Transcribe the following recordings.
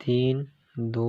3 2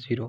0۔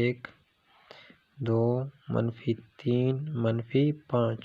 1 2 -3 -5۔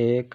1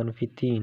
-3۔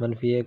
-1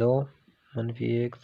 2 -1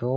2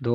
2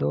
2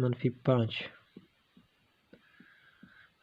-5۔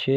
6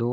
2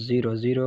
0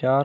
4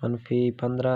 -15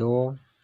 2،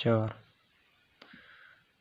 4۔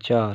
4۔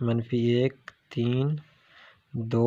-1 3 2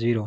0۔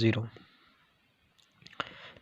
0.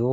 2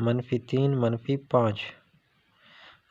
-3 -5.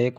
1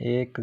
1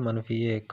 -1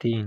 3.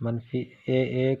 -1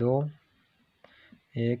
2 1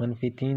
-3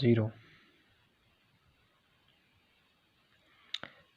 0.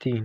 3.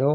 2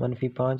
-5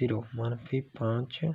0 -5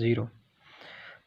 0.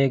1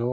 2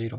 0.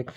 1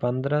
15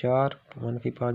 4 -5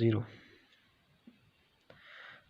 0.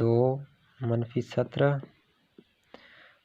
2 -17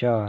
4.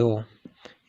2.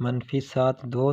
-7 2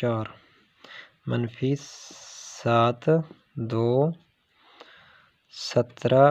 4. -7 2 17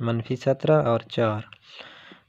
-4.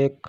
1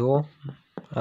2